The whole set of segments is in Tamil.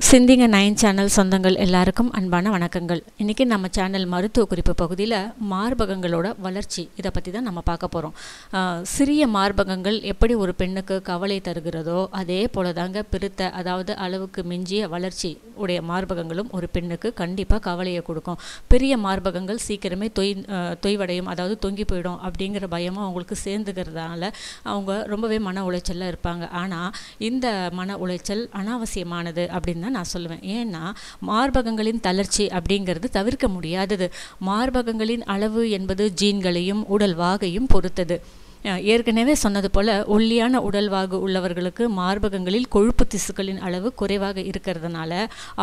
சிந்திங்க 9 சேனல் சொந்தங்கள் எல்லாருக்கும் அன்பான வணக்கங்கள். இன்றைக்கி நம்ம சேனல் மருத்துவ குறிப்பு பகுதியில் மார்பகங்களோட வளர்ச்சி இதை பற்றி தான் நம்ம பார்க்க போகிறோம். சிறிய மார்பகங்கள் எப்படி ஒரு பெண்ணுக்கு கவலை தருகிறதோ அதே போல தாங்க பெருத்த அதாவது அளவுக்கு மிஞ்சிய வளர்ச்சி உடைய மார்பகங்களும் ஒரு பெண்ணுக்கு கண்டிப்பாக கவலையை கொடுக்கும். பெரிய மார்பகங்கள் சீக்கிரமே தொய்வடையும், அதாவது தொங்கி போயிடும் அப்படிங்கிற பயமும் அவங்களுக்கு சேர்ந்துக்கிறதுனால அவங்க ரொம்பவே மன உளைச்சலில் இருப்பாங்க. ஆனால் இந்த மன உளைச்சல் அனாவசியமானது அப்படின்னு நான் சொல்லுவேன். ஏன்னா மார்பகங்களின் தளர்ச்சி அப்படிங்கிறது தவிர்க்க முடியாதது. மார்பகங்களின் அளவு என்பது ஜீன்களையும் உடல்வாகையும் பொறுத்தது. ஏற்கனவே சொன்னது போல் ஒல்லியான உடல்வாகு உள்ளவர்களுக்கு மார்பகங்களில் கொழுப்பு திசுக்களின் அளவு குறைவாக இருக்கிறதுனால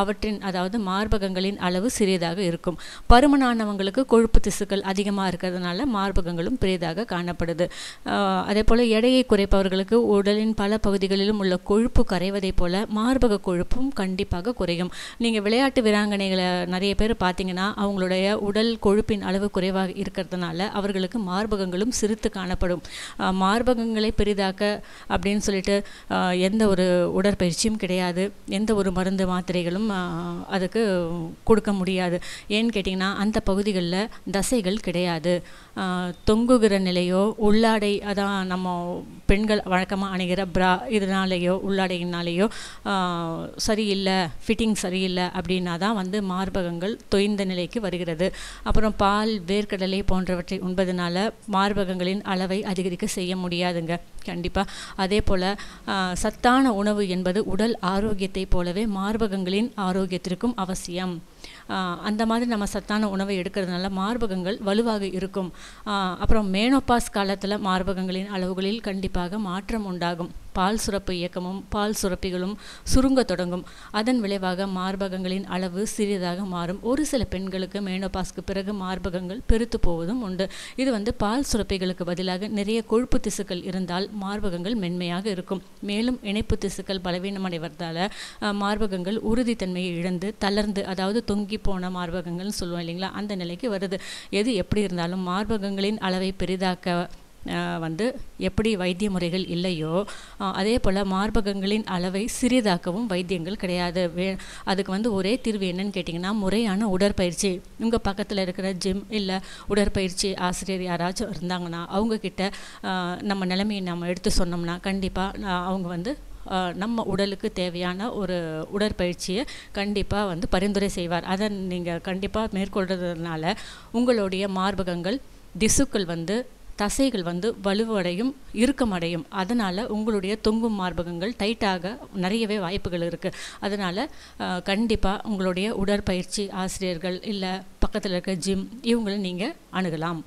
அவற்றின் அதாவது மார்பகங்களின் அளவு சிறியதாக இருக்கும். பருமனானவங்களுக்கு கொழுப்பு திசுக்கள் அதிகமாக இருக்கிறதுனால மார்பகங்களும் பெரிதாக காணப்படுது. அதே போல் எடையை குறைப்பவர்களுக்கு உடலின் பல பகுதிகளிலும் உள்ள கொழுப்பு கரைவதை போல மார்பக கொழுப்பும் கண்டிப்பாக குறையும். நீங்கள் விளையாட்டு வீராங்கனைகளை நிறைய பேர் பார்த்தீங்கன்னா அவங்களுடைய உடல் கொழுப்பின் அளவு குறைவாக இருக்கிறதுனால அவர்களுக்கு மார்பகங்களும் சிறுத்து காணப்படும். மார்பகங்களை பெரிதாக்க அப்படின்னு சொல்லிட்டு எந்த ஒரு உடற்பயிற்சியும் கிடையாது, எந்த ஒரு மருந்து மாத்திரைகளும் அதுக்கு கொடுக்க முடியாது. ஏன்னு கேட்டிங்கன்னா அந்த பகுதிகளில் தசைகள் கிடையாது. தொங்குகிற நிலையோ உள்ளாடை, அதான் நம்ம பெண்கள் வழக்கமாக அணிகிற பிரா இதனாலேயோ உள்ளாடையினாலேயோ சரியில்லை, ஃபிட்டிங் சரியில்லை அப்படின்னா தான் மார்பகங்கள் தொய்ந்த நிலைக்கு வருகிறது. அப்புறம் பால், வேர்க்கடலை போன்றவற்றை உண்பதனால மார்பகங்களின் அளவை அதிகரிக்க செய்ய முடியாதுங்க கண்டிப்பாக. அதே போல் சத்தான உணவு என்பது உடல் ஆரோக்கியத்தை போலவே மார்பகங்களின் ஆரோக்கியத்திற்கும் அவசியம். அந்த மாதிரி நம்ம சத்தான உணவை எடுக்கிறதுனால மார்பகங்கள் வலுவாக இருக்கும். அப்புறம் மேனோபாஸ் காலத்தில் மார்பகங்களின் அளவுகளில் கண்டிப்பாக மாற்றம் உண்டாகும். பால் சுரப்பு இயக்கமும் பால் சுரப்பிகளும் சுருங்க தொடங்கும். அதன் விளைவாக மார்பகங்களின் அளவு சிறியதாக மாறும். ஒரு சில பெண்களுக்கு மேனோபாஸ்க்கு பிறகு மார்பகங்கள் பெருத்து போவதும் உண்டு. இது பால் சுரப்பிகளுக்கு பதிலாக நிறைய கொழுப்பு திசுக்கள் இருந்தால் மார்பகங்கள் மென்மையாக இருக்கும். மேலும் இணைப்பு திசுக்கள் பலவீனமடைவதால் மார்பகங்கள் உறுதித்தன்மையை இழந்து தளர்ந்து, அதாவது தொங்கி போன மார்பகங்கள்னு சொல்லுவோம் இல்லைங்களா, அந்த நிலைக்கு வருது. எது எப்படி இருந்தாலும் மார்பகங்களின் அளவை பெரிதாக்க எப்படி வைத்திய முறைகள் இல்லையோ அதே போல் மார்பகங்களின் அளவை சிறிதாக்கவும் வைத்தியங்கள் கிடையாது. அதுக்கு ஒரே தீர்வு என்னன்னு கேட்டிங்கன்னா முறையான உடற்பயிற்சி. உங்கள் பக்கத்தில் இருக்கிற ஜிம் இல்லை உடற்பயிற்சி ஆசிரியர் யாராச்சும் இருந்தாங்கன்னா அவங்கக்கிட்ட நம்ம நிலைமையை நம்ம எடுத்து சொன்னோம்னா கண்டிப்பாக அவங்க நம்ம உடலுக்கு தேவையான ஒரு உடற்பயிற்சியை கண்டிப்பாக பரிந்துரை செய்வார். அதை நீங்கள் கண்டிப்பாக மேற்கொள்கிறதுனால உங்களுடைய மார்பகங்கள் திசுக்கள் தசைகள் வலுவடையும், இறுக்கமடையும். அதனால் உங்களுடைய தொங்கும் மார்பகங்கள் டைட்டாக நிறையவே வாய்ப்புகள் இருக்குது. அதனால் கண்டிப்பாக உங்களுடைய உடற்பயிற்சி ஆசிரியர்கள் இல்லை பக்கத்தில் இருக்க ஜிம் இவங்களை நீங்கள் அணுகலாம்.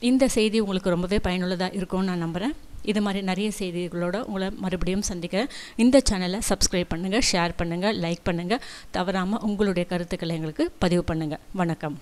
இந்த செய்தி உங்களுக்கு ரொம்பவே பயனுள்ளதாக இருக்கும்னு நான் நம்புகிறேன். இது மாதிரி நிறைய செய்திகளோடு உங்களை மறுபடியும் சந்திக்கிறேன். இந்த சேனலை சப்ஸ்கிரைப் பண்ணுங்கள், ஷேர் பண்ணுங்கள், லைக் பண்ணுங்கள். தவறாமல் உங்களுடைய கருத்துக்களை எங்களுக்கு பதிவு பண்ணுங்கள். வணக்கம்.